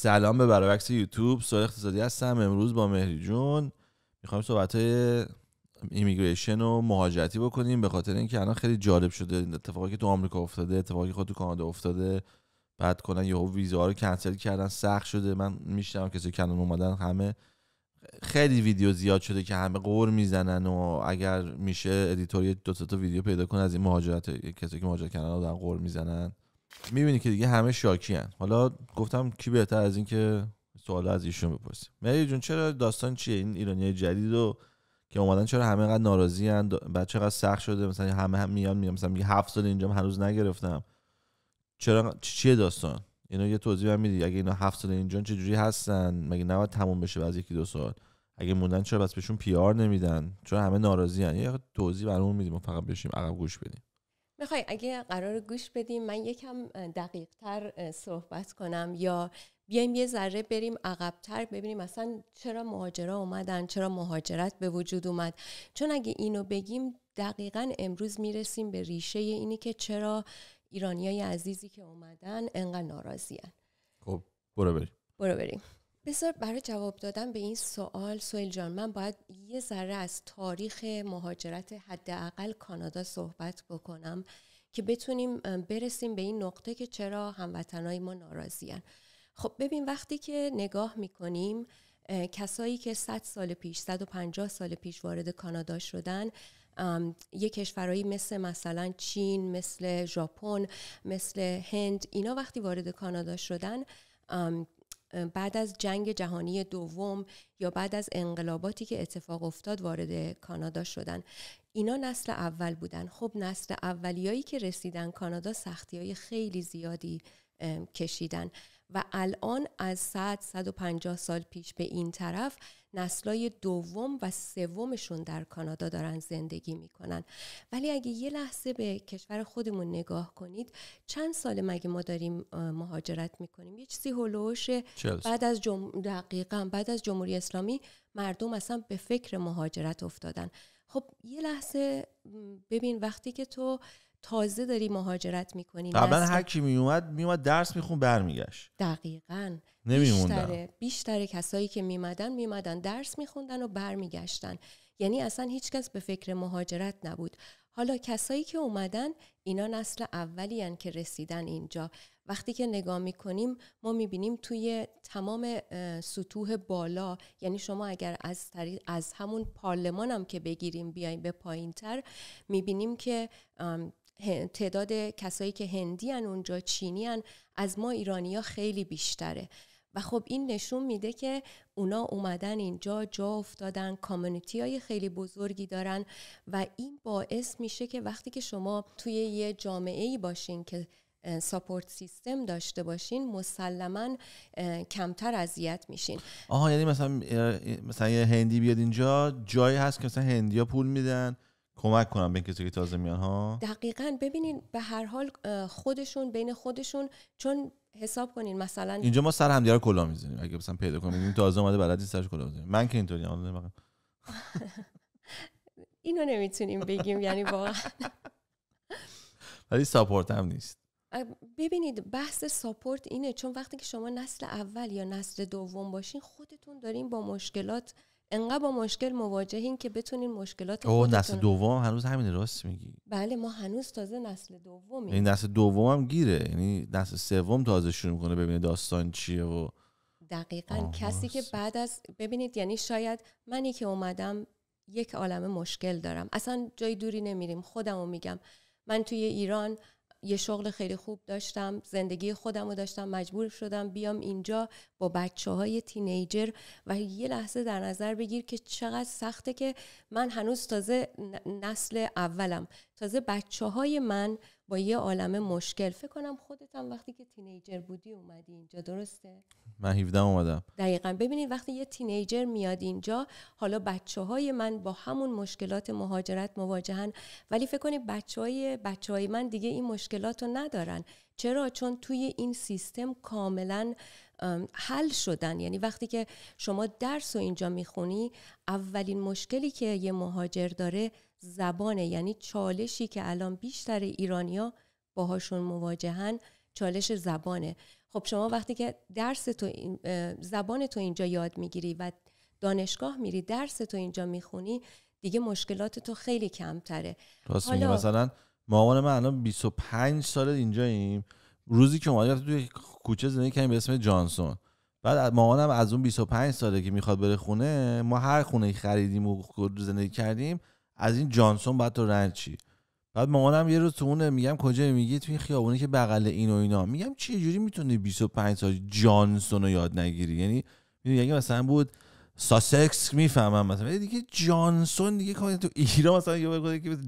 سلام به برابکس یوتیوب. سوال اقتصادی هستم. امروز با مهری جون میخوایم صحبت‌های ایمیگریشن و مهاجرتی بکنیم، به خاطر اینکه الان خیلی جالب شده اتفاقی که تو آمریکا افتاده، اتفاقی که خود تو کانادا افتاده. بعد کنن یهو ویزاها رو کنسل کردن، سخت شده. من میشنم کسی که کانادا اومدن، همه خیلی ویدیو زیاد شده که همه قور میزنن و اگر میشه ادیتور دو تا ویدیو پیدا کنه از این مهاجرت، کسی که مهاجرت کردن دارن قور میزنن. میبینی که دیگه همه شاکی ان. حالا گفتم کی بهتر از این که سوالا از ایشون بپرسیم. مهری جون چرا داستان چیه این ایرانیای جدیدو که اومدن چرا همه انقدر ناراضی ان؟ بعد چقدر سخت شده؟ مثلا همه میگن مثلا میگه 7 سال اینجا هنوز نگرفتم. چرا چیه داستان؟ اینو یه توضیح هم میدی؟ اگه اینا 7 سال اینجا چه جوری هستن؟ مگه نباید تموم بشه بعد یکی دو سال؟ اگه موندن چرا بس بهشون پی آر نمیدن؟ چرا همه ناراضی ان؟ یه توضیح برامون میدیم، فقط بشیم عقب گوش بدیم. میخوای اگه قرار گوش بدیم من یکم دقیق تر صحبت کنم یا بیایم یه ذره بریم عقب‌تر ببینیم مثلا چرا مهاجرا اومدن، چرا مهاجرت به وجود اومد؟ چون اگه اینو بگیم دقیقاً امروز میرسیم به ریشه اینی که چرا ایرانیای عزیزی که اومدن انقدر ناراضی‌ان. خب برو بریم. بذار برای جواب دادن به این سوال جان، من باید یه ذره از تاریخ مهاجرت حداقل کانادا صحبت بکنم که بتونیم برسیم به این نقطه که چرا هموطنای ما ناراضی‌ان. خب ببین، وقتی که نگاه میکنیم کسایی که 100 سال پیش 150 سال پیش وارد کانادا شدن، یه کشورهایی مثلا چین، مثل ژاپن، مثل هند، اینا وقتی وارد کانادا شدن بعد از جنگ جهانی دوم یا بعد از انقلاباتی که اتفاق افتاد وارد کانادا شدن. اینا نسل اول بودن. خب نسل اولیایی که رسیدن کانادا سختی‌های خیلی زیادی کشیدن و الان از 150 سال پیش به این طرف نسلای دوم و سومشون در کانادا دارن زندگی میکنن. ولی اگه یه لحظه به کشور خودمون نگاه کنید، چند سال مگه ما داریم مهاجرت میکنیم؟ یه چیزی هولوش بعد از دقیقاً بعد از جمهوری اسلامی مردم اصلا به فکر مهاجرت افتادن. خب یه لحظه ببین، وقتی که تو تازه داری مهاجرت میکنی، قبلا هر کی میومد درس میخون برمیگشت. دقیقاً بیشتر کسایی که میمدن درس میخوندن و برمیگشتن. یعنی اصلا هیچ کس به فکر مهاجرت نبود. حالا کسایی که اومدن اینا نسل اولی هن که رسیدن اینجا. وقتی که نگاه میکنیم ما میبینیم توی تمام سطوح بالا، یعنی شما اگر از همون پارلمان هم که بگیریم بیایم به پایین تر، میبینیم که تعداد کسایی که هندی هن اونجا، چینی هن، از ما ایرانی ها خیلی بیشتره. و خب این نشون میده که اونا اومدن اینجا، جا افتادن، کامیونیتی های خیلی بزرگی دارن و این باعث میشه که وقتی که شما توی یه جامعه‌ای باشین که ساپورت سیستم داشته باشین، مسلماً کمتر اذیت میشین. یعنی مثلا یه هندی بیاد اینجا، جایی هست که مثلا هندیا پول میدن کمک کنن به کسی که تازه میان ها. دقیقاً. ببینین به هر حال بین خودشون، چون حساب کنین مثلا اینجا ما سر همدیگه رو کلاه میزنیم اگه مثلا پیدا کنیم این تازه اومده بلد نیست سرش کلاه بزنیم. من که اینطوری اینو نمیتونیم بگیم، یعنی واقعا ولی ساپورت هم نیست. ببینید بحث ساپورت اینه، چون وقتی که شما نسل اول یا نسل دوم باشین، خودتون دارین با مشکلات، انقدر با مشکل مواجهین که بتونین مشکلات خودتون. نسل دوم هنوز همین، راست میگی؟ بله، ما هنوز تازه نسل دومیم. این نسل دوم هم گیره، یعنی نسل سوم تازه شروع میکنه ببینه داستان چیه. و دقیقاً کسی که بعد از، ببینید یعنی شاید منی که اومدم یک عالمه مشکل دارم، اصلا جای دوری نمیریم، خودمو میگم، من توی ایران یه شغل خیلی خوب داشتم، زندگی خودمو داشتم، مجبور شدم بیام اینجا با بچه‌های تینیجر و یه لحظه در نظر بگیر که چقدر سخته که من هنوز تازه نسل اولم، تازه بچه‌های من با یه عالمه مشکل. فکر کنم خودت هم وقتی که تینیجر بودی اومدی اینجا، درسته؟ من 17 اومدم. دقیقاً. ببینید وقتی یه تینیجر میاد اینجا، حالا بچه‌های من با همون مشکلات مهاجرت مواجهن، ولی فکر کنید بچه‌های من دیگه این مشکلات رو ندارن. چرا؟ چون توی این سیستم کاملاً حل شدن. یعنی وقتی که شما درس رو اینجا میخونی، اولین مشکلی که یه مهاجر داره زبانه. یعنی چالشی که الان بیشتر ایرانیا باهاشون مواجهن چالش زبانه. خب شما وقتی که درس تو زبان تو اینجا یاد میگیری و دانشگاه میری درس تو اینجا میخونی، دیگه مشکلات تو خیلی کمتره. راست میگی. مثلا مامان من الان 25 سال اینجاییم، روزی که اومد رفت توی کوچه زندگی کردیم به اسم جانسون. بعد مامانم از اون 25 ساله که میخواد بره خونه، ما هر خونه خریدیم و زندگی کردیم از این جانسون بعد تو رنج چی. بعد مامانم یه روز تو اون میگم کجا، میگه توی خیابونی که بغل این و اینا. میگم چه جوری میتونی 25 سال جانسون رو یاد نگیری؟ یعنی میگه مثلا بود ساسکس میفهمم مثلا، دیگه جانسون دیگه کاری تو ایران مثلا یه بار که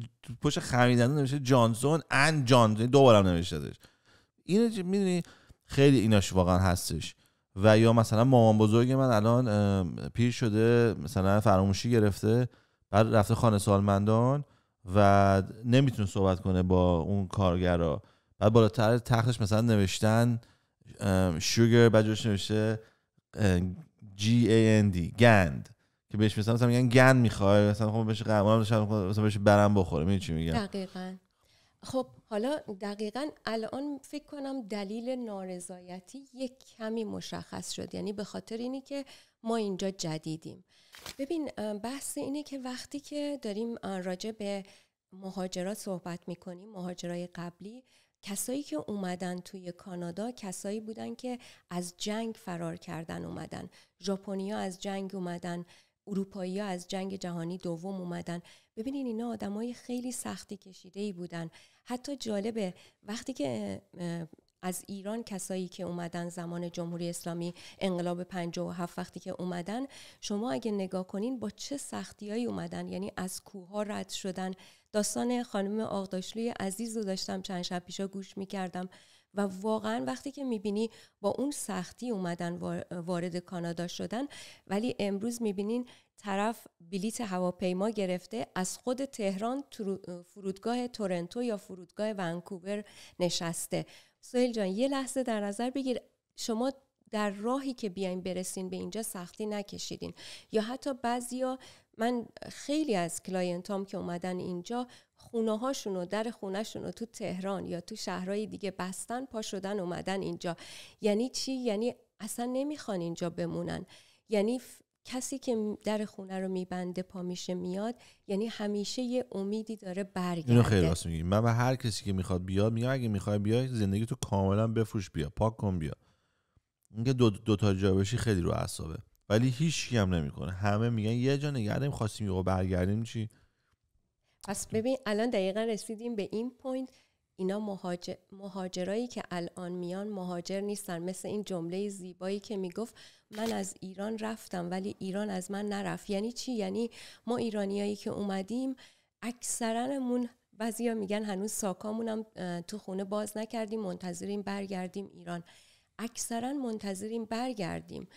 پشت خمیدن نوشته جانسون ان جانسون دوبارم نوشتهش. اینو میدونی خیلی ایناش واقعا هستش. و یا مثلا مامان بزرگ من الان پیر شده، مثلا فراموشی گرفته، بعد رفته خانه سالمندان و نمیتونه صحبت کنه با اون کارگرا. بعد بالاتر تختش مثلا نوشتن شوگر، بعد جوش نوشته GAND گند، که بهش مثلا میگن گند میخوای، مثلا خب بهش قهوه مثلا بهش برم بخوره. میدونی چی میگم؟ دقیقاً. خب حالا دقیقاً الان فکر کنم دلیل نارضایتی یک کمی مشخص شد، یعنی به خاطر اینی که ما اینجا جدیدیم. ببین بحث اینه که وقتی که داریم راجع به مهاجرات صحبت میکنیم، مهاجرای قبلی، کسایی که اومدن توی کانادا کسایی بودن که از جنگ فرار کردن اومدن. ژاپنی‌ها از جنگ اومدن، اروپایی‌ها از جنگ جهانی دوم اومدن. ببینین اینا آدمای خیلی سختی کشیده‌ای بودن. حتی جالبه وقتی که از ایران کسایی که اومدن زمان جمهوری اسلامی انقلاب 57 وقتی که اومدن، شما اگه نگاه کنین با چه سختیایی اومدن، یعنی از کوه‌ها رد شدن. داستان خانم آغداشلوی عزیز رو داشتم چند شب پیشا گوش می‌کردم و واقعا وقتی که می‌بینی با اون سختی اومدن وارد کانادا شدن، ولی امروز می‌بینین طرف بلیت هواپیما گرفته از خود تهران فرودگاه تورنتو یا فرودگاه ونکوور نشسته. سهیل جان یه لحظه در نظر بگیر، شما در راهی که بیاین برسین به اینجا سختی نکشیدین. یا حتی بعضیا، من خیلی از کلاینتام که اومدن اینجا خونه هاشونو، در خونه شونو تو تهران یا تو شهرهای دیگه بستن، پا شدن اومدن اینجا. یعنی چی؟ یعنی اصلا نمیخوان اینجا بمونن. یعنی کسی که در خونه رو میبنده پا میشه میاد، یعنی همیشه یه امیدی داره برگرده. اینو خیلی راست میگی. من به هر کسی که میخواد بیاد میگم اگه میخوای بیای زندگی تو کاملا بفروش، بیا پاک کن بیا. اینکه دو تا جا بشی خیلی رو اعصابه، ولی هیچ کی هم نمیکنه. همه میگن یه جا نگه داریم، خواستیم یهو برگردیم چی. پس ببین الان دقیقاً رسیدیم به این پوینت. اینا مهاجرایی که الان میان مهاجر نیستن. مثل این جمله زیبایی که میگفت من از ایران رفتم ولی ایران از من نرفت. یعنی چی؟ یعنی ما ایرانیایی که اومدیم اکثرانمون، بعضیا میگن هنوز ساکامونم تو خونه باز نکردیم، منتظریم برگردیم ایران. اکثرا منتظریم برگردیم.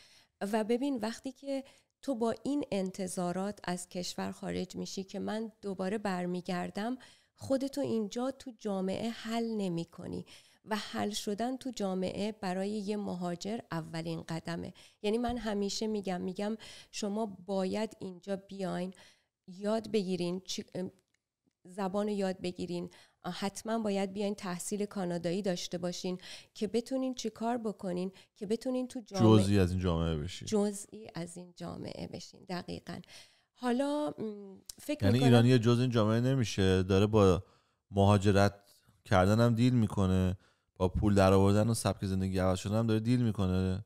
و ببین وقتی که تو با این انتظارات از کشور خارج میشی که من دوباره برمیگردم، خودتو اینجا تو جامعه حل نمی کنی و حل شدن تو جامعه برای یه مهاجر اولین قدمه. یعنی من همیشه میگم شما باید اینجا بیاین، یاد بگیرین، زبان یاد بگیرین، حتما باید بیاین تحصیل کانادایی داشته باشین که بتونین چی کار بکنین، که بتونین تو جامعه جزئی از این جامعه بشین. دقیقاً. حالا فکر یعنی میکنم ایرانی جزء این جامعه نمیشه، داره با مهاجرت کردن هم دیل میکنه، با پول در آوردن و سبک زندگی عوض شدن هم داره دیل میکنه.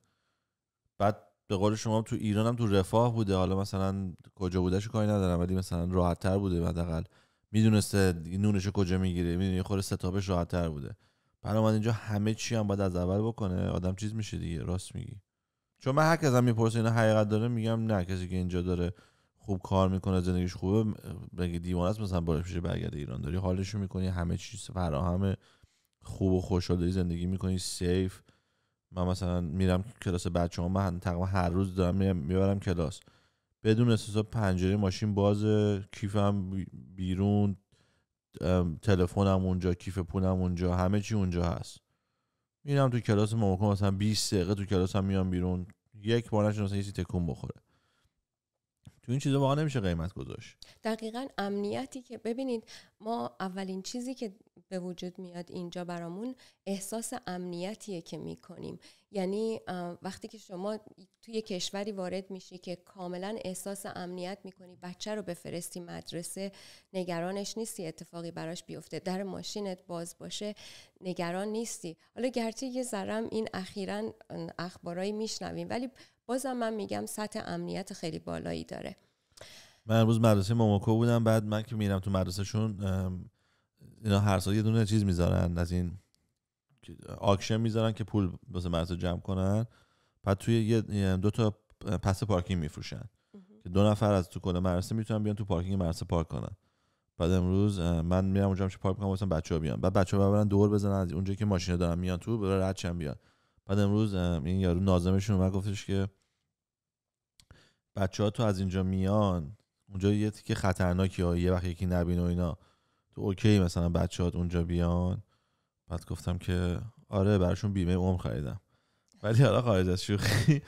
بعد به قول شما تو ایران هم تو رفاه بوده، حالا مثلا کجا بودهشو کاری ندارم ولی مثلا راحت تر بوده، حداقل میدونسته نونشو کجا میگیره، میدونی خود ستابش راحت تر بوده. بعد اومد اینجا همه چی هم باید از اول بکنه، آدم چیز میشه دیگه. راست میگی. چون من هر کس هم میپرسه اینا حقیقت داره، میگم نه. کسی که اینجا داره خوب کار میکنه، زندگیش خوبه، بگه دیوانه است مثلا باش بشه برگرده ایران. داری حالشو میکنی، همه چیز فراهم، خوب و خوشحال زندگی میکنی، سیف. من مثلا میرم کلاس بچه‌ها، من تقریبا هر روز دارم میبرم کلاس بدون استثنا. پنجره ماشین بازه، کیفم بیرون، تلفنم اونجا، کیف پولم اونجا، همه چی اونجا هست. میرم تو کلاس مثلا 20 دقیقه تو کلاسم میام بیرون، یک بار نشون مثلا یه چیزی تکون بخوره. تو این چیزا واقعا نمیشه قیمت گذاشت. دقیقاً امنیتی که ببینید ما اولین چیزی که به وجود میاد اینجا برامون احساس امنیتیه که میکنیم. یعنی وقتی که شما توی کشوری وارد میشی که کاملا احساس امنیت میکنی، بچه رو بفرستی مدرسه نگرانش نیستی اتفاقی براش بیفته، در ماشینت باز باشه نگران نیستی. حالا گرچه یه ذرم این اخیراً اخبارایی میشنویم ولی بازم من میگم سطح امنیت خیلی بالایی داره. من امروز مدرسه موموکو بودم، بعد من که میرم تو مدرسهشون اینا هر سال یه دونه چیز میذارن، از این آکشن میذارن که پول واسه مدرسه جمع کنن، بعد توی دو تا پس پارکینگ میفروشن که 2 نفر از تو کل مدرسه میتونن بیان تو پارکینگ مدرسه پارک کنن. بعد امروز من میرم اونجا چه پارک کنم واسه بچه‌ها بیان، بعد بچه‌ها ببرن دور بزنن از اونجایی که ماشینا دارن میان تو برای رد شن بیان. بعد امروز این یارو ناظمشون اومد گفتش که بچه‌ها تو از اینجا میان اونجا یه تیکه خطرناکی ها، یه وقت یکی نبینه و اینا، تو اوکی مثلا بچه‌ها اونجا بیان؟ بعد گفتم که آره براشون بیمه عمر خریدم. ولی حالا خارج از شوخی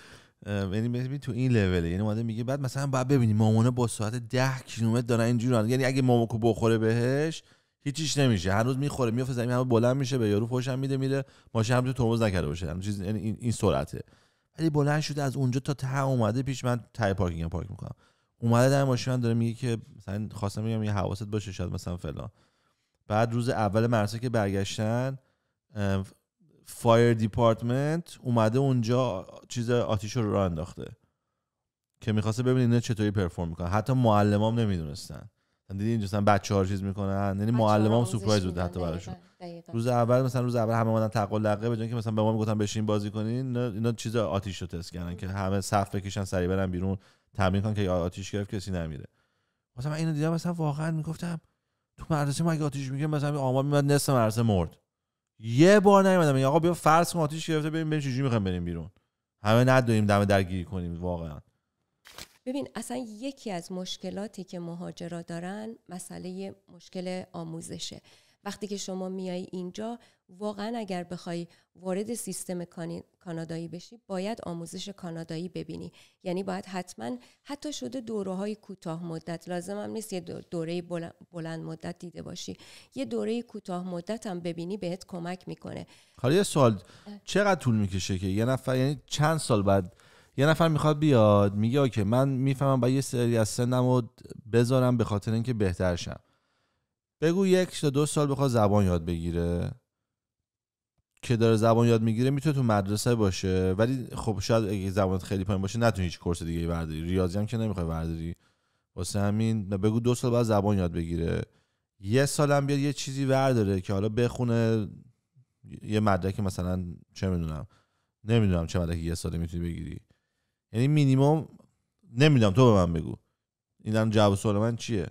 یعنی ببین تو این لول، یعنی اومده میگه بعد مثلا باید ببینی مامانه با سرعت 10 کیلومتر دارن اینجوری، یعنی اگه ماموکو بخوره بهش هیچیش نمیشه، هنوز میخوره میافته زمین، هنوز بلند میشه به یارو فوشم میده میره، ماشین هم تو ترمز نکرده باشه، همین چیز، یعنی این سرعته. ولی بلند شده از اونجا تا ته اومده پیش من، ته پارکینگ پارک میکنم، اومده در ماشین من داره میگه که مثلا خواستم میگم یه حواست باشه شاید مثلا فلان. بعد روز اول مدرسه که برگشتن فایر دیپارتمنت اومده اونجا چیز آتیش رو راه انداخته که می‌خواسته ببینه اینا چطوری پرفورم میکنن. حتی معلمام نمیدونستن، دیدین اینجا مثلا بچه‌ها چیز میکنن، یعنی معلمام سورپرایز بود حتی براشون. روز اول همه اومدن تقلقه به جای اینکه مثلا به ما میگفتن بشین بازی کنین، اینا چیز آتیش رو تست کردن که همه صف بکشن سریع برن بیرون تمرین کنن که آتیش گرفت کسی نمیره. مثلا من اینو دیدم مثلا واقعا میگفتم تو مدرسه ما اگه آتیش میگیره مثلا آمار میاد نصف مدرسه مرد. یه بار نیومدم میگم آقا بیا فرض کن آتیش گرفته بریم چجوری میخوایم بریم بیرون، همه نداریم دم درگیری کنیم. واقعا ببین اصلا یکی از مشکلاتی که مهاجرا دارن مشکل آموزشه. وقتی که شما میای اینجا واقعا اگر بخوای وارد سیستم کانادایی بشی باید آموزش کانادایی ببینی. یعنی باید حتی شده دوره‌های کوتاه مدت، لازم هم نیست یه دوره بلند مدت دیده باشی، یه دوره کوتاه مدت هم ببینی بهت کمک میکنه. حالا یه سوال، چقدر طول میکشه که یه نفر، یعنی چند سال بعد یه نفر میخواد بیاد میگه اوکی من میفهمم باید یه سری از سنمو بذارم به خاطر اینکه بهتر شم، بگو 1 تا 2 سال بخواد زبان یاد بگیره، که داره زبان یاد میگیره میتونه تو مدرسه باشه، ولی خب شاید اگه زبانت خیلی پایین باشه نتونی هیچ کورس دیگه برداری، ریاضی هم که نمیخوای برداری، واسه همین بگو 2 سال بعد زبان یاد بگیره، 1 سال هم بیاد یه چیزی برداره که حالا بخونه، یه مدرک مثلا چه نمیدونم چه مدرکی 1 ساله میتونی بگیری، یعنی مینیمم نمیدونم، تو به من بگو اینم جواب سوال من چیه،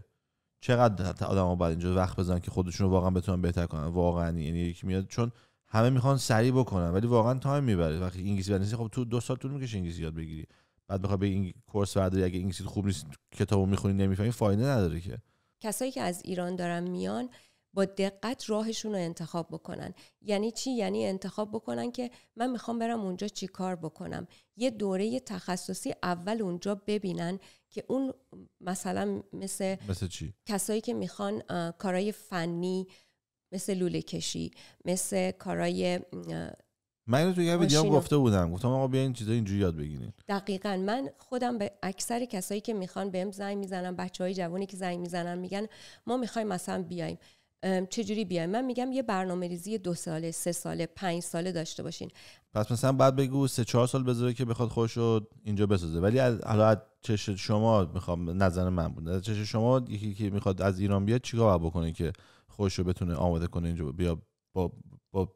چقدر آدم‌ها بعد اینجا وقت بزنن که خودشون رو واقعا بتونن بهتر کنن. واقعا یعنی یکی میاد چون همه میخوان سریع بکنن ولی واقعا تایم میبره. وقتی انگلیسی بلد نیستی خب تو 2 سال طول میکشه انگلیسی یاد بگیری، بعد بخوای به کورس برداری اگه انگلیسی خوب نیست کتابو میخونی نمیفهمی فایده نداره که. کسایی که از ایران دارن میان با دقت راهشون رو انتخاب بکنن. یعنی چی؟ یعنی انتخاب بکنن که من میخوام برم اونجا چی کار بکنم، یه دوره تخصصی اول اونجا ببینن که اون مثلا مثل چی؟ کسایی که میخوان کارهای فنی مثل لوله کشی، مثل کارهای من اینو تو یه ویدیو گفته بودم، گفتم آقا بیاین چیزا اینجوری یاد بگیرین. دقیقاً من خودم به اکثر کسایی که میخوان بهم زنگ میزنن، بچهای جوانی که زنگ میزنن میگن ما میخوایم مثلا بیایم، چجوری بیایم؟ من میگم یه برنامه‌ریزی 2 ساله، 3 ساله، 5 ساله داشته باشین. پس مثلا بعد بگو 3-4 سال بذاره که بخواد خودشو اینجا بسازه. ولی حالا چش شما میخوام، نظر من بود، چش شما یکی که میخواد از ایران بیاد چیکار باید بکنه که خودشو بتونه آماده کنه اینجا بیا با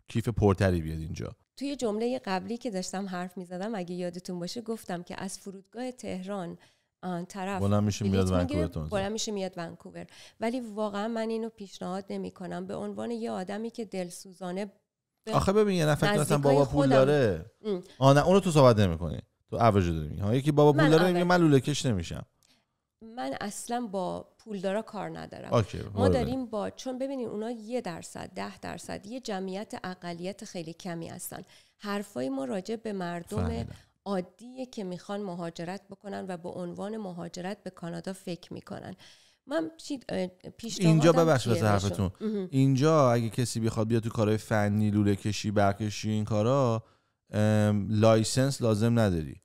کیف پرتری بیاد اینجا؟ توی جمله قبلی که داشتم حرف میزدم اگه یادتون باشه گفتم که از فرودگاه تهران طرف بلند میشه میاد ونکوور. ولی واقعا من اینو پیشنهاد نمی‌کنم به عنوان یه آدمی که دلسوزانه آخه ببین یه نفر مثلا بابا پول داره نه اونو تو صحبت نمی‌کنی، تو اوج داری میگی ها، یکی بابا پول داره میگه من لوله کش نمیشم. من اصلا با پولدارا کار ندارم. ما داریم چون ببینین اونا 1%، 10%، یه جمعیت اقلیت خیلی کمی هستن. حرفای ما راجع به مردم عادیه که میخوان مهاجرت بکنن و به عنوان مهاجرت به کانادا فکر میکنن. من پیشنهادم اینجا ببخش واسه بهشون. حرفتون، اینجا اگه کسی بخواد بیاد تو کارهای فنی، لوله کشی، برکشی، این کارا لایسنس لازم نداری.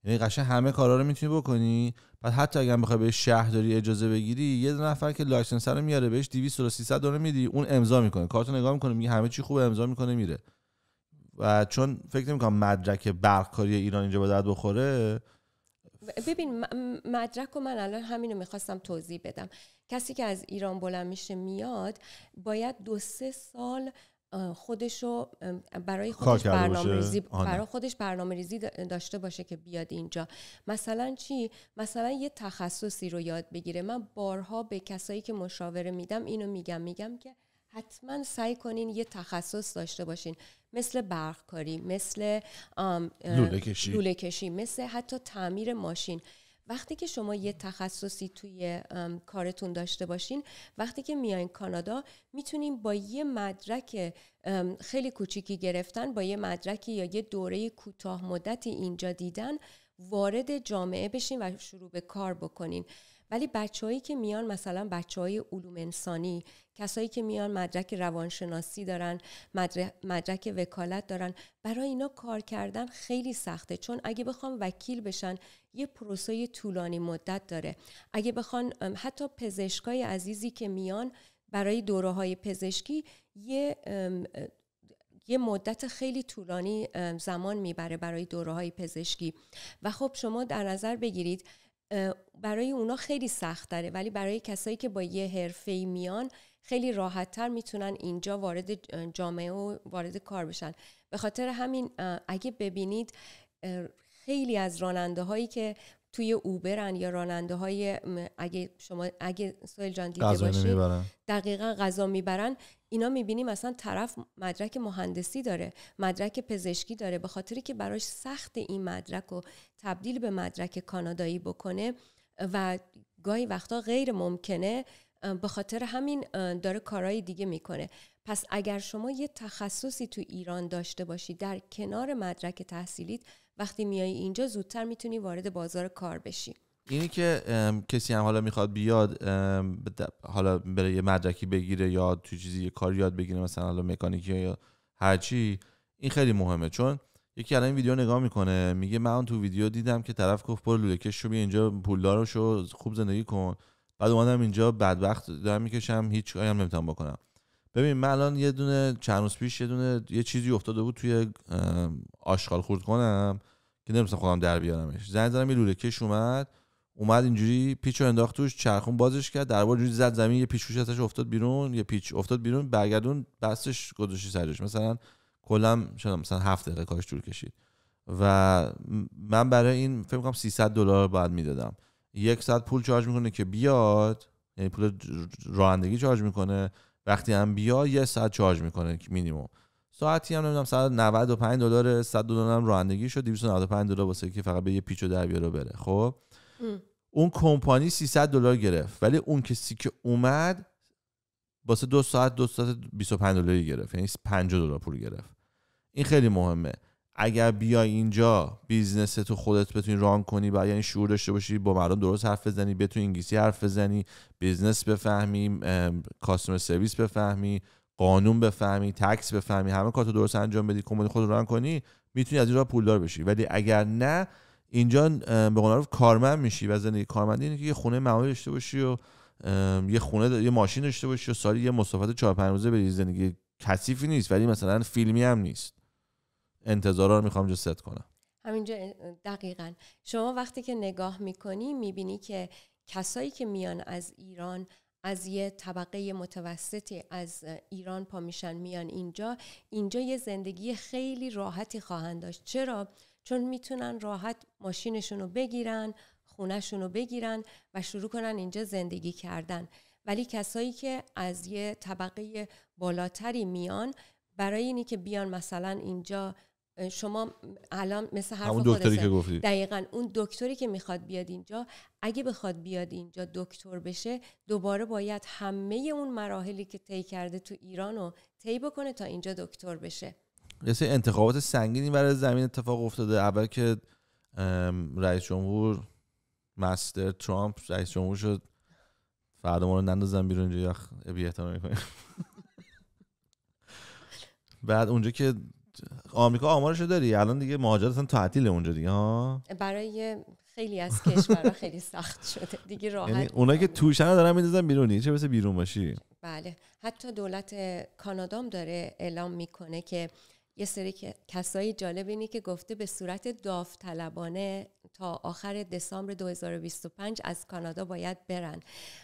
یعنی قشنگ همه کارا رو میتونی بکنی. بعد حتی اگه بخوای به شهرداری اجازه بگیری، یه نفر که لایسنس رو میاره بهش 200 تا 300 دلار میدی، اون امضا میکنه، کارتو نگاه میکنه، میگه همه چی خوبه، امضا میکنه میره. و چون فکر نمی‌کنم مدرک برقکاری ایران اینجا به درد بخوره. ببین مدرک و من الان همینو میخواستم توضیح بدم. کسی که از ایران بلند میشه میاد باید 2-3 سال خودشو برای خودش برنامه‌ریزی داشته باشه که بیاد اینجا. مثلا چی؟ مثلا یه تخصصی رو یاد بگیره. من بارها به کسایی که مشاوره میدم اینو میگم که حتما سعی کنین یه تخصص داشته باشین، مثل برقکاری، مثل لوله کشی، مثل حتی تعمیر ماشین. وقتی که شما یه تخصصی توی کارتون داشته باشین، وقتی که میایین کانادا میتونین با یه مدرک خیلی کوچیکی گرفتن، با یه مدرکی یا یه دوره کوتاه مدتی اینجا دیدن وارد جامعه بشین و شروع به کار بکنین. ولی بچه‌هایی که میان، مثلا بچه‌های علوم انسانی، کسایی که میان مدرک روانشناسی دارن، مدرک وکالت دارن، برای اینا کار کردن خیلی سخته، چون اگه بخوام وکیل بشن یه پروسه طولانی مدت داره. اگه بخوان حتی پزشکای عزیزی که میان برای دوره‌های پزشکی یه مدت خیلی طولانی زمان میبره برای دوره‌های پزشکی. و خب شما در نظر بگیرید برای اونا خیلی سخت داره، ولی برای کسایی که با یه حرفه‌ای میان خیلی راحت‌تر میتونن اینجا وارد جامعه و وارد کار بشن. به خاطر همین اگه ببینید خیلی از راننده هایی که توی اوبرن یا راننده های اگه سهیل جان دیده باشید دقیقاً غذا میبرن، اینا میبینی مثلا طرف مدرک مهندسی داره، مدرک پزشکی داره، به خاطری که براش سخت این مدرک رو تبدیل به مدرک کانادایی بکنه و گاهی وقتا غیر ممکنه، به خاطر همین داره کارهای دیگه میکنه. پس اگر شما یه تخصصی تو ایران داشته باشی در کنار مدرک تحصیلیت، وقتی میای اینجا زودتر میتونی وارد بازار کار بشی. اینی که کسی هم حالا میخواد بیاد حالا بره یه مدرکی بگیره یا تو چیزی یه کار یاد بگیره، مثلا حالا مکانیکی یا هرچی، این خیلی مهمه. چون یکی الان این ویدیو نگاه میکنه میگه من اون تو ویدیو دیدم که طرف گفت برو لوله کش شو، بیا اینجا پولدار شو، خوب زندگی کن، بعد اومدم اینجا بدبخت دارم میکشم، هیچ کاری هم نمیتونم بکنم. ببین من الان یه دونه چند روز پیش یه چیزی افتاده بود توی آشغال خورد کنم که نمی‌تونستم خودم در بیارمش. زنگ زدم یه لوله کش اومد اینجوری پیچو انداخت توش، چرخون بازش کرد، در واقع جوری زد زمین، یه پیچ ازش افتاد بیرون، یه پیچ افتاد بیرون، برگردون بستش گذاشت سرش. مثلا کلا مثلا 7 دقیقه کارش طول کشید و من برای این فکر می‌کنم $300 باید میدادم. 1 ساعت پول چارج میکنه که بیاد، یعنی پول رانندگی چارج میکنه، وقتی هم بیا 1 ساعت چارج میکنه مینیمم. ساعتی هم نمیدونم $195، $100 هم رانندگی شد، $295 واسه که فقط به یه پیچو در بیاره بره. خب اون کمپانی $300 گرفت، ولی اون کسی که اومد واسه 2 ساعت $25 گرفت، یعنی $50 پول گرفت. این خیلی مهمه. اگر بیای اینجا بیزنس تو خودت بتونی ران کنی، باید یعنی شعور داشته باشی، با مردم درست حرف بزنی، بتونی انگلیسی حرف بزنی، بیزنس بفهمی، کاستمر سرویس بفهمی، قانون بفهمی، تکس بفهمی، همه کارتو درست انجام بدی، کمپانی خودت ران کنی، میتونی از این راه پولدار بشی. ولی اگر نه، اینجا به قول معروف کارمند میشی و زندگی کارمندی اینه که یه خونه معمولی داشته باشی و یه ماشین داشته باشی و سالی یه مسافت 4-5 روزه بری. زندگی کثیفی نیست ولی مثلا فیلمی هم نیست. انتظارا رو میخوام جو ست کنم. همینجا دقیقاً شما وقتی که نگاه میکنی میبینی که کسایی که میان از ایران، از یه طبقه متوسطی از ایران پا میشن میان اینجا یه زندگی خیلی راحتی خواهند داشت. چرا؟ چون میتونن راحت ماشینشون رو بگیرن، خونهشون رو بگیرن و شروع کنن اینجا زندگی کردن. ولی کسایی که از یه طبقه بالاتری میان، برای اینی که بیان مثلا اینجا، شما الان مثل حرف خودت دقیقاً اون دکتری که میخواد بیاد اینجا، اگه بخواد بیاد اینجا دکتر بشه، دوباره باید همه اون مراحلی که طی کرده تو ایران رو طی بکنه تا اینجا دکتر بشه. یه سری انتخابات سنگینی برای زمین اتفاق افتاده. اول که رئیس جمهور مستر ترامپ رئیس جمهور شد، فردا ما رو نندازن بیرون اینجا یا بی‌احترامی کنیم. بعد اونجا که آمریکا آمارشو داری الان دیگه مهاجرت اصلا تعطیل اونجا دیگه ها، برای خیلی از کشورها خیلی سخت شده دیگه، راحت یعنی اونایی که توشن دارن میندازن بیرون، چه واسه بیرون باشی. بله حتی دولت کانادا هم داره اعلام میکنه که یه سری کسایی جالب اینه که گفته به صورت داوطلبانه تا آخر دسامبر 2025 از کانادا باید برن.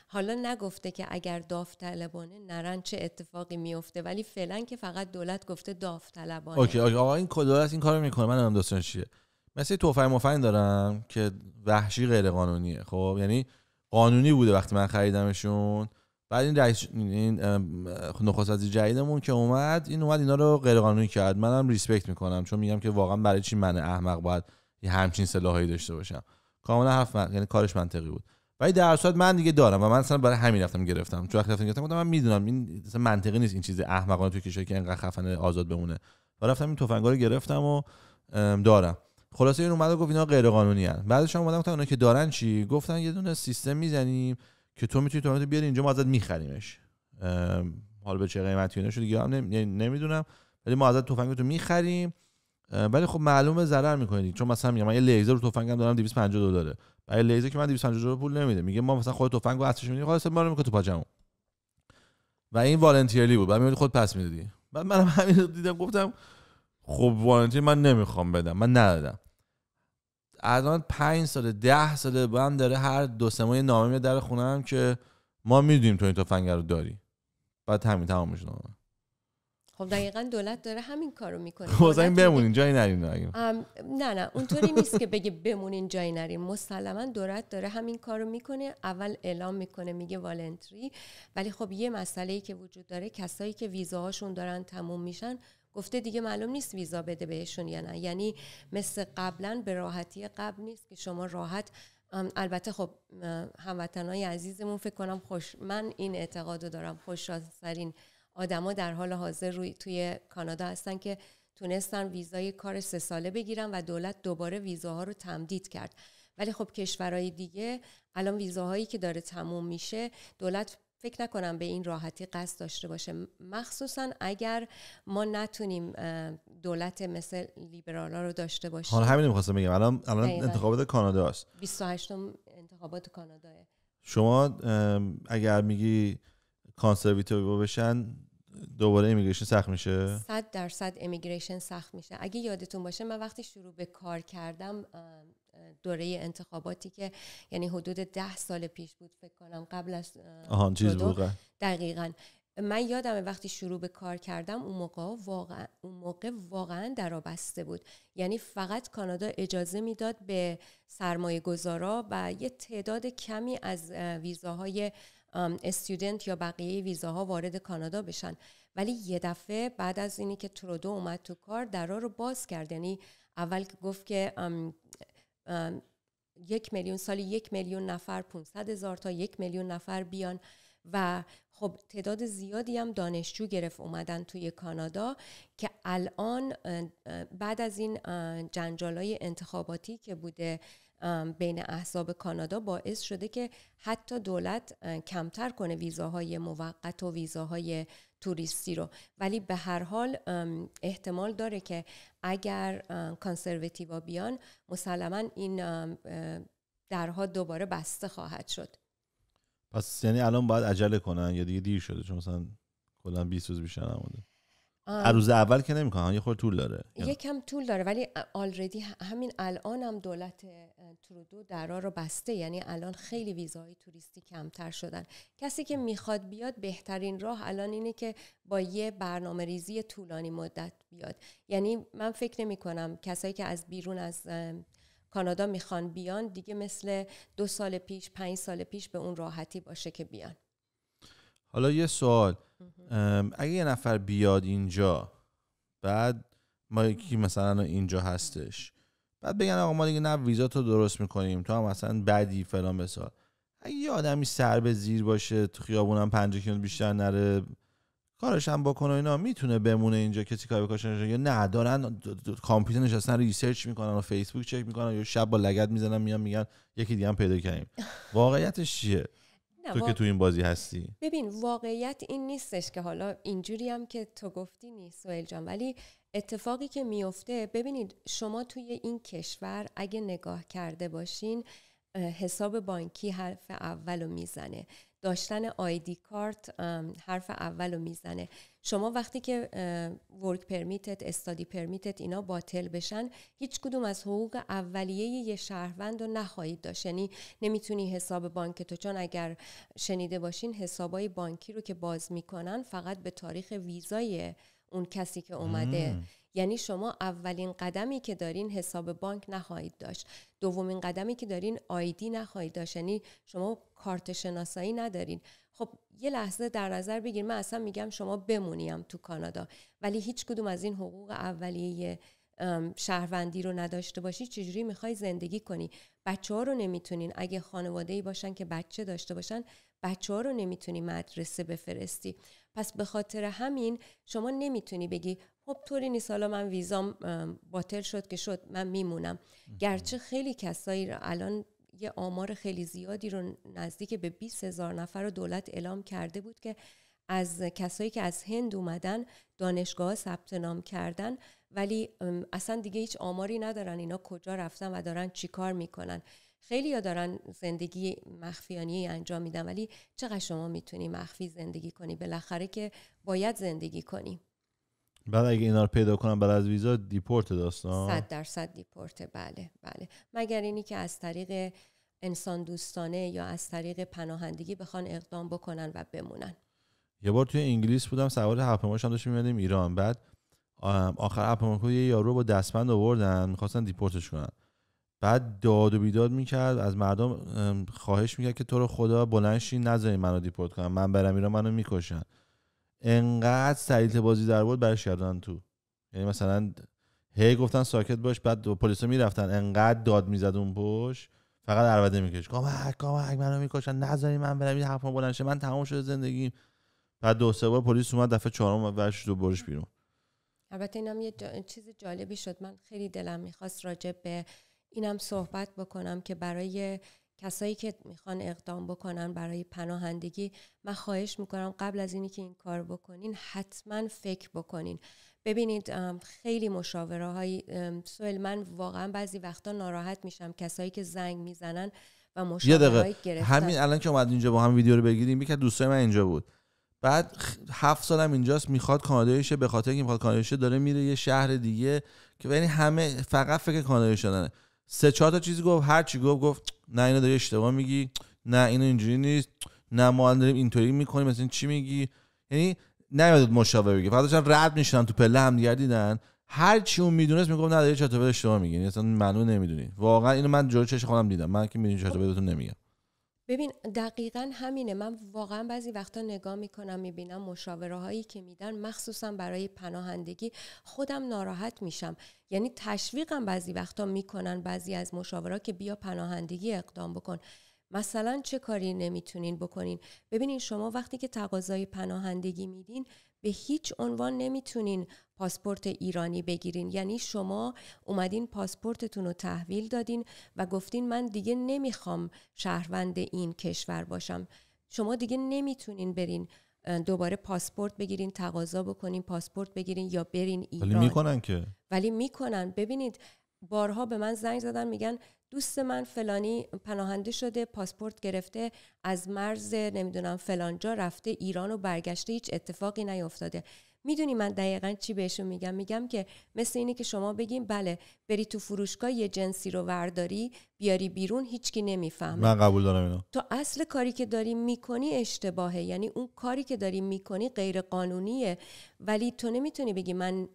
حالا نگفته که اگر داوطلبانه نرن چه اتفاقی میفته، ولی فعلا که فقط دولت گفته داوطلبانه. اوکی آقا این دولت این کارو میکنه، من نمیدونم داستان چیه. مثلا تفنگ مفنگ دارم که وحشی غیر قانونیه، خب یعنی قانونی بوده وقتی من خریدمشون، بعد این رئیس این نخست وزیر جدیدمون که اومد اینا رو غیر قانونی کرد. منم ریسپکت میکنم چون میگم که واقعا برای چی من احمق باید یه همچین سلاحی داشته باشم. کاملا حرف یعنی کارش منطقی بود، ولی در صورت من دیگه دارم و من اصلا برای همین رفتم گرفتم. چون وقتی رفتم گفتم من میدونم این اصلا منطقی نیست این چیز احمقانه توی کشوری که اینقدر خفنه آزاد بمونه، و رفتم این تفنگا رو گرفتم و دارم. خلاصه این اومد و گفت اینا غیر قانونی ان. بعدش اومدم گفتم اونا که دارن چی؟ گفتن یه دونه سیستم میزنیم که تو میتونی تفنگ بیاری اینجا، ما ازت میخریمش. حالا به چه قیمتی اینا شده دیگه هم نمیدونم، ولی ما ازت تفنگتو میخریم، ولی خب معلومه ضرر میکنید. چون مثلا میگم من یه لیزر رو تفنگم دارم $250، برای لیزر که من $250 پول نمیده، میگه ما مثلا خود تفنگو اصلش میدی، خلاص ما رو میکنه تو پاجمون، و این والنتیرلی بود، بعد میگه خود پس میدادی. بعد منم همین رو دیدم گفتم خب والنتیر من نمیخوام بدم، من ندادم. الان 5 سال 10 سال با هم داره هر 2-3 ماه نامه میاد در خونم که ما میدونیم تو این تفنگ رو داری، بعد همین تمام میشه. خب دقیقاً دولت داره همین کارو میکنه. خب بمونین جایی نرین. نه اونطوری نیست که بگه بمونین جایی نرین. مسلماً دولت داره همین کارو میکنه. اول اعلام میکنه میگه والنتری، ولی خب یه مسئله‌ای که وجود داره، کسایی که ویزاهاشون دارن تموم میشن گفته دیگه معلوم نیست ویزا بده بهشون یا نه. یعنی مثل قبلا به راحتی قبل نیست که شما راحت. البته خب هموطنای عزیزمون فکر کنم من این اعتقادو دارم، خوش‌شانس‌ترین آدما در حال حاضر توی کانادا هستن که تونستن ویزای کار 3 ساله بگیرن و دولت دوباره ویزاها رو تمدید کرد. ولی خب کشورهای دیگه الان ویزاهایی که داره تموم میشه، دولت فکر نکنم به این راحتی قصد داشته باشه، مخصوصا اگر ما نتونیم دولت مثل لیبرالا رو داشته باشیم. حالا همین می‌خواستم بگم، الان انتخابات کانادا است، 28م انتخابات کاناداه. شما اگر میگی کانسرواتیو بشن دوباره ایمیگریشن سخت میشه؟ 100% ایمیگریشن سخت میشه. اگه یادتون باشه من وقتی شروع به کار کردم دوره انتخاباتی که یعنی حدود 10 سال پیش بود فکر کنم، قبل از چیز بود. دقیقاً من یادمه وقتی شروع به کار کردم اون موقع واقعا درآبسته بود. یعنی فقط کانادا اجازه میداد به سرمایه گذارا و یه تعداد کمی از ویزاهای استودنت یا بقیه ویزاها وارد کانادا بشن. ولی یه دفعه بعد از اینی که ترودو اومد تو کار درا رو باز کرد. یعنی اول که گفت که 1 میلیون سالی 1 میلیون نفر 500,000 تا 1 میلیون نفر بیان و خب تعداد زیادی هم دانشجو گرفت اومدن توی کانادا که الان بعد از این جنجالای انتخاباتی که بوده بین احزاب کانادا باعث شده که حتی دولت کمتر کنه ویزاهای موقت و ویزاهای توریستی رو. ولی به هر حال احتمال داره که اگر کانسرواتیوا بیان مسلماً این درها دوباره بسته خواهد شد. پس یعنی الان باید عجله کنن یا دیگه دیر شده؟ چون مثلا کلا 20 روز بیشتر نمونده. روز اول که نمیکنن، یه خورده طول داره، یکم طول داره، ولی آلردی همین الان هم دولت ترودو درا رو بسته. یعنی الان خیلی ویزاهای توریستی کمتر شدن. کسی که میخواد بیاد بهترین راه الان اینه که با یه برنامه ریزی طولانی مدت بیاد. یعنی من فکر نمی کنم کسایی که از بیرون از کانادا میخوان بیان دیگه مثل 2 سال پیش 5 سال پیش به اون راحتی باشه که بیان. حالا یه سوال، اگه یه نفر بیاد اینجا، بعد ما یکی مثلا اینجا هستش، بعد بگن آقا ما دیگه نه ویزا تو درست میکنیم، تو هم مثلا بدی فلان بسار، اگه یه آدمی سر به زیر باشه تو خیابونم 50 کیلومتر بیشتر نره، کارش هم بکنه اینا میتونه بمونه اینجا کسی کاری بکنه یا نه دارن کامپیوتر نشستن ریسرچ میکنن و فیسبوک چک میکنن یا شب با لگد میزنن میگن یکی دیگه هم پیدا کردیم. واقعیتش چیه؟ تو که تو این بازی هستی. ببین واقعیت این نیستش که حالا اینجوری هم که تو گفتی نیست سهیل جان، ولی اتفاقی که میفته ببینید شما توی این کشور اگه نگاه کرده باشین حساب بانکی حرف اولو میزنه، داشتن آیدی کارت حرف اولو میزنه. شما وقتی که ورک پرمیتت، استادی پرمیتت اینا باطل بشن هیچ کدوم از حقوق اولیه یه شهروند رو نخواهید داشت. یعنی نمیتونی حساب بانک تو، چون اگر شنیده باشین حسابای بانکی رو که باز میکنن فقط به تاریخ ویزای اون کسی که اومده. یعنی شما اولین قدمی که دارین حساب بانک نخواهید داشت، دومین قدمی که دارین آیدی نخواهید داشت، یعنی شما کارت شناسایی ندارین. خب یه لحظه در نظر بگیر، من اصلا میگم شما بمونیم تو کانادا ولی هیچ کدوم از این حقوق اولیه شهروندی رو نداشته باشی، چجوری میخوای زندگی کنی؟ بچه‌ها رو نمیتونین، اگه خانواده‌ای باشن که بچه داشته باشن بچه‌ها رو نمیتونی مدرسه بفرستی. پس به خاطر همین شما نمیتونی بگی خب طوری نیست حالا من ویزام باطل شد که شد من میمونم. گرچه خیلی کسایی رو الان یه آمار خیلی زیادی رو نزدیک به 20,000 نفر رو دولت اعلام کرده بود که از کسایی که از هند اومدن دانشگاه ثبت نام کردن ولی اصلا دیگه هیچ آماری ندارن اینا کجا رفتن و دارن چی کار میکنن. خیلی ها دارن زندگی مخفیانه انجام میدن ولی چقدر شما میتونی مخفی زندگی کنی؟ بالاخره که باید زندگی کنی. بعد اگه اینا رو پیدا کنن بعد از ویزا دیپورت داستان 100% دیپورت. بله مگر اینی که از طریق انسان دوستانه یا از طریق پناهندگی بخوان اقدام بکنن و بمونن. یه بار توی انگلیس بودم سوار هواپیماش هم داشتیم می‌رفتیم ایران، بعد آخر هواپیما یه یارو با دستبند آوردن می‌خواستن دیپورتش کنن، بعد داد و بیداد میکرد از مردم، خواهش میکرد که تو رو خدا بلند شین نذارین منو دیپورت کنن، من برم ایران منو میکشن. انقدر سریعت بازی در بود برش کردن تو، یعنی مثلا هی گفتن ساکت باش، بعد پلیسا میرفتن انقدر داد میزد اون پشت فقط عربده میکش کمک منو میکشن نذارین من برم این حرفا بلند شه من تمام شده زندگیم. بعد 2-3 بار پلیس اومد دفعه چهارم ورش دو برش بیرون. البته اینم یه چیز جالبی شد، من خیلی دلم میخواست راجع به اینم صحبت بکنم که برای کسایی که میخوان اقدام بکنن برای پناهندگی من خواهش میکنم قبل از اینی که این کار بکنین حتما فکر بکنین. ببینید خیلی مشاوره های سوال، من واقعا بعضی وقتا ناراحت میشم کسایی که زنگ میزنن و مشاوره گرفتن. همین الان که اومد اینجا با هم ویدیو رو بگیریم یکی از دوستای من اینجا بود، بعد 7 سالم اینجاست میخواد کانادایی شه، به خاطر اینکه میخواد کانادایی شه داره میره یه شهر دیگه که یعنی همه فقط فکر کانادایی شدنه. 3-4 تا چیزی گفت، هر چی گفت نه اینو داری اشتباه میگی، نه اینو اینجوری نیست، نه ما داریم اینطوری میکنیم مثلا چی میگی. یعنی نمیاد مشاوره بگه، فقط داشتن رد میشدن تو پله هم دیگه دیدن هر چی اون میدونست میگفت نه داری چطور اشتباه میگی، اصلا منو نمیدونی. واقعا اینو من جلوی چش خودم دیدم، من که میدونی چطور بهتون نمیگم. ببین دقیقاً همینه، من واقعا بعضی وقتا نگاه میکنم میبینم مشاوره هایی که میدن مخصوصا برای پناهندگی خودم ناراحت میشم. یعنی تشویقم بعضی وقتا میکنن بعضی از مشاورها که بیا پناهندگی اقدام بکن. مثلا چه کاری نمیتونین بکنین؟ ببینین شما وقتی که تقاضای پناهندگی میدین به هیچ عنوان نمیتونین پاسپورت ایرانی بگیرین. یعنی شما اومدین پاسپورتتون رو تحویل دادین و گفتین من دیگه نمیخوام شهروند این کشور باشم. شما دیگه نمیتونین برین دوباره پاسپورت بگیرین، تقاضا بکنین پاسپورت بگیرین یا برین ایران. ولی میکنن. ببینید بارها به من زنگ زدن میگن دوست من فلانی پناهنده شده، پاسپورت گرفته، از مرز نمیدونم فلانجا رفته ایران و برگشته، هیچ اتفاقی نیفتاده. میدونی من دقیقاً چی بهشون میگم که مثل اینی که شما بگیم بله بری تو فروشگاه یه جنسی رو ورداری بیاری بیرون هیچکی نمیفهمه. من قبول دارم اینو. تو اصل کاری که داری میکنی اشتباهه، یعنی اون کاری که داری میکنی غیر قانونیه ولی تو نمیتونی بگی من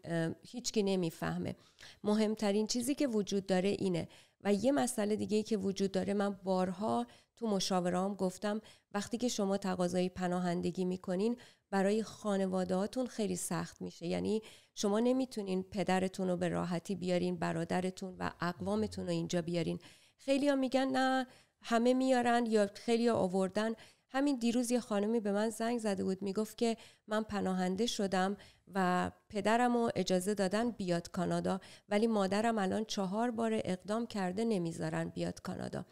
هیچکی نمیفهمه. مهمترین چیزی که وجود داره اینه. و یه مسئله دیگه‌ای که وجود داره، من بارها تو مشاوره‌ام گفتم وقتی که شما تقاضای پناهندگی میکنین برای خانواده‌هاتون خیلی سخت میشه. یعنی شما نمیتونین پدرتون رو به راحتی بیارین، برادرتون و اقوامتون رو اینجا بیارین. خیلی‌ها میگن نه همه میارن یا خیلی‌ها آوردن. همین دیروز یه خانمی به من زنگ زده بود، میگفت که من پناهنده شدم و پدرمو اجازه دادن بیاد کانادا، ولی مادرم الان 4 بار اقدام کرده نمیذارن بیاد کانادا.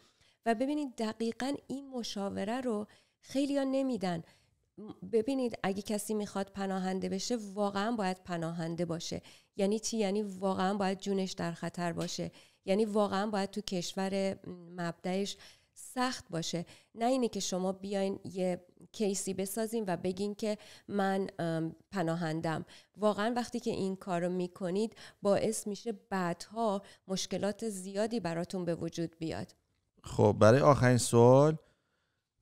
و ببینید دقیقاً این مشاوره رو خیلی‌ها نمیدن. ببینید اگه کسی میخواد پناهنده بشه واقعا باید پناهنده باشه. یعنی چی؟ یعنی واقعا باید جونش در خطر باشه، یعنی واقعا باید تو کشور مبدأش سخت باشه. نه اینه که شما بیاین یه کیسی بسازین و بگین که من پناهندم. واقعا وقتی که این کارو میکنید باعث میشه بعدها مشکلات زیادی براتون به وجود بیاد. خب برای آخرین سوال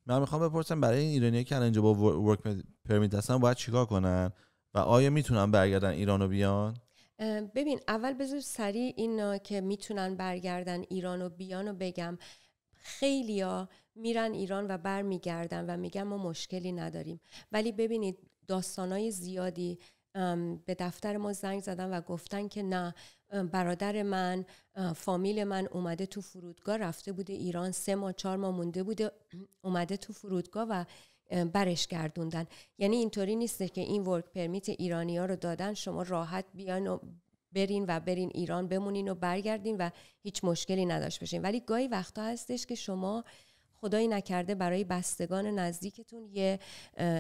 من میخوام بپرسم، برای این ایرانیایی که الان اینجا با ورک پرمیت هستن باید چیکار کنن و آیا میتونن برگردن ایرانو بیان؟ ببین اول بذار سریع اینا که میتونن برگردن ایرانو بیانو بگم. خیلیا میرن ایران و برمیگردن و میگن ما مشکلی نداریم، ولی ببینید داستانای زیادی به دفتر ما زنگ زدن و گفتن که نه، برادر من، فامیل من اومده تو فرودگاه، رفته بوده ایران 3 ماه 4 ماه مونده بوده، اومده تو فرودگاه و برش گردوندن. یعنی اینطوری نیسته که این ورک پرمیت ایرانی‌ها رو دادن شما راحت بیان و برین ایران بمونین و برگردین و هیچ مشکلی نداشت باشین. ولی گاهی وقتا هستش که شما خدایی نکرده برای بستگان نزدیکتون یه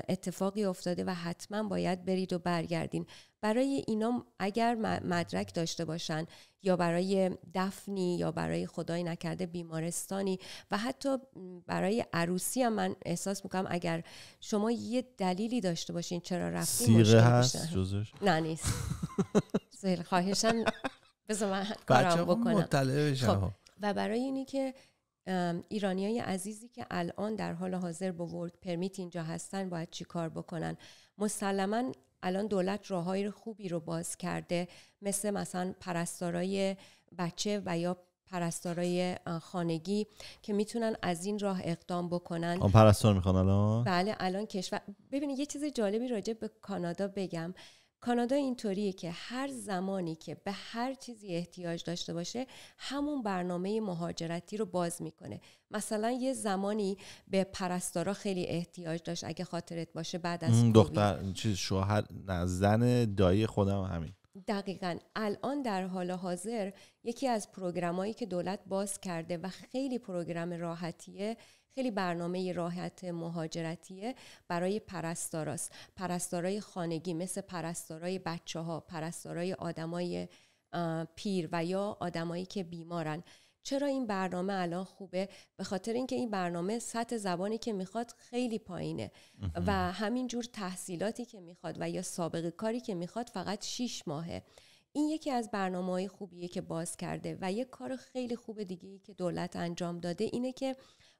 اتفاقی افتاده و حتما باید برید و برگردین. برای اینا اگر مدرک داشته باشن یا برای دفنی یا برای خدایی نکرده بیمارستانی و حتی برای عروسی هم من احساس میکنم اگر شما یه دلیلی داشته باشین چرا رفتین صیغه هست جزش؟ نه نیست. خواهشاً بذار من کارم بکنم. مطلع بشن. خب و برای اینی که ایرانیای عزیزی که الان در حال حاضر با ورک پرمیت اینجا هستن باید چی کار بکنن؟ مسلماً الان دولت راههای خوبی رو باز کرده، مثلا پرستارای بچه و یا پرستارای خانگی که میتونن از این راه اقدام بکنن. پرستار میخوان الان؟ بله الان کشور. ببینید یه چیز جالبی راجع به کانادا بگم. کانادا اینطوریه که هر زمانی که به هر چیزی احتیاج داشته باشه همون برنامه مهاجرتی رو باز میکنه. مثلا یه زمانی به پرستارا خیلی احتیاج داشت اگه خاطرت باشه بعد از دختر چیز شوهر نه زن دایی خودم همین. دقیقاً الان در حال حاضر یکی از پروگرامایی که دولت باز کرده و خیلی پروگرام راحتیه، خیلی برنامه راحت مهاجرتیه برای پرستاراست. پرستارای خانگی مثل پرستارای بچه‌ها، پرستارای آدمای پیر و یا آدمایی که بیمارن. چرا این برنامه الان خوبه؟ به خاطر اینکه این برنامه سطح زبانی که میخواد خیلی پایینه و همینجور تحصیلاتی که میخواد و یا سابقه کاری که میخواد فقط 6 ماهه. این یکی از برنامه‌های خوبیه که باز کرده. و یک کار خیلی خوب دیگه‌ای که دولت انجام داده اینه که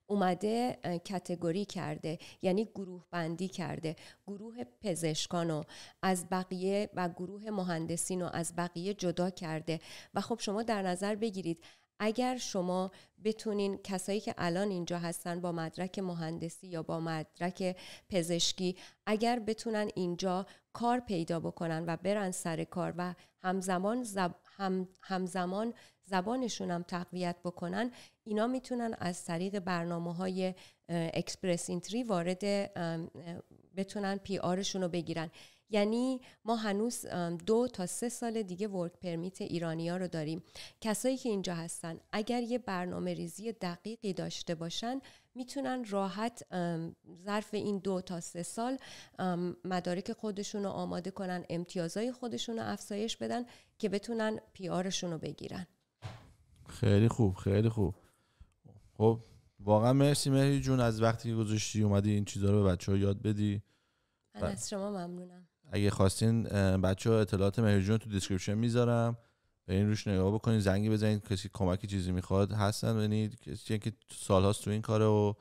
اومده کاتگوری کرده، یعنی گروه بندی کرده. گروه پزشکانو از بقیه و گروه مهندسینو از بقیه جدا کرده. و خب شما در نظر بگیرید اگر شما بتونین کسایی که الان اینجا هستن با مدرک مهندسی یا با مدرک پزشکی اگر بتونن اینجا کار پیدا بکنن و برن سر کار و همزمان زبانشون هم تقویت بکنن، اینا میتونن از طریق برنامه‌های اکسپرس اینتری بتونن پی آرشون رو بگیرن. یعنی ما هنوز 2 تا 3 سال دیگه ورک پرمیت ایرانی‌ها رو داریم. کسایی که اینجا هستن اگر یه برنامه ریزی دقیقی داشته باشن میتونن راحت ظرف این 2 تا 3 سال مدارک خودشون رو آماده کنن، امتیازهای خودشون رو افزایش بدن که بتونن پی آرشون رو بگیرن. خیلی خوب خیلی خوب. خب واقعا مرسی مهری جون از وقتی که گذاشتی اومدی این چیزا رو به بچه‌ها یاد بدی. من از شما ممنونم. اگه خواستین بچه‌ها اطلاعات مهری جون تو دیسکریپشن میذارم، به این روش نگاه بکنید، زنگی بزنید، کسی کمکی چیزی میخواد هستن. ببینید کسی که سال‌هاست تو این کاره و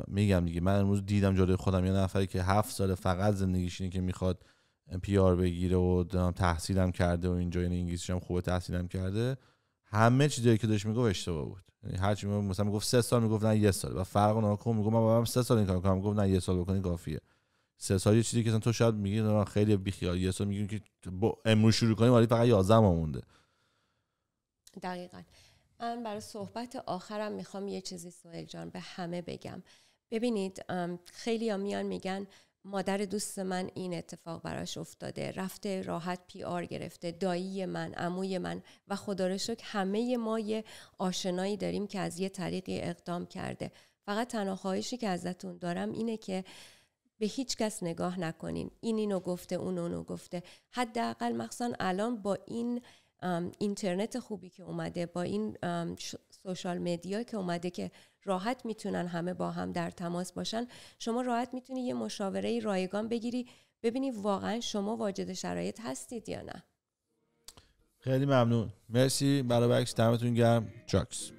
میگم دیگه من امروز دیدم جلوی خودم یه نفری که 7 سال فقط زندگیش اینه که میخواد پی آر بگیره و تحصیلم کرده و اینجا یعنی انگلیسیش هم خوبه، تحصیلم کرده، همه چیزایی که داشت میگفت اشتباه بود. یعنی هر چی مثلا میگفت 3 سال میگفت نه 1 سال و فرق ناکن، میگم من باید 3 سال این کارو کنم، میگفت نه 1 سال بکنی کافیه. 3 سال یه چیزی که مثلا تو شاید میگی خیلی بیخیال، 1 سال میگیم که امروز شروع کنیم ولی فقط 11 ماه مونده. دقیقاً. من برای صحبت آخرم میخوام یه چیزی سهیل جان به همه بگم. ببینید خیلی ها میان میگن مادر دوست من این اتفاق براش افتاده، رفته راحت PR گرفته، دایی من، عموی من، و خدا رو شکر همه ما یه آشنایی داریم که از یه طریقی اقدام کرده. فقط تنها خواهشی که ازتون دارم اینه که به هیچ کس نگاه نکنین اینو گفته اونو گفته. حداقل مخصوصا الان با این اینترنت خوبی که اومده، با این سوشال مدیا که اومده که راحت میتونن همه با هم در تماس باشن، شما راحت میتونی یه مشاوره رایگان بگیری، ببینی واقعا شما واجد شرایط هستید یا نه. خیلی ممنون، مرسی برای بکس، دمتون گرم. جاکس.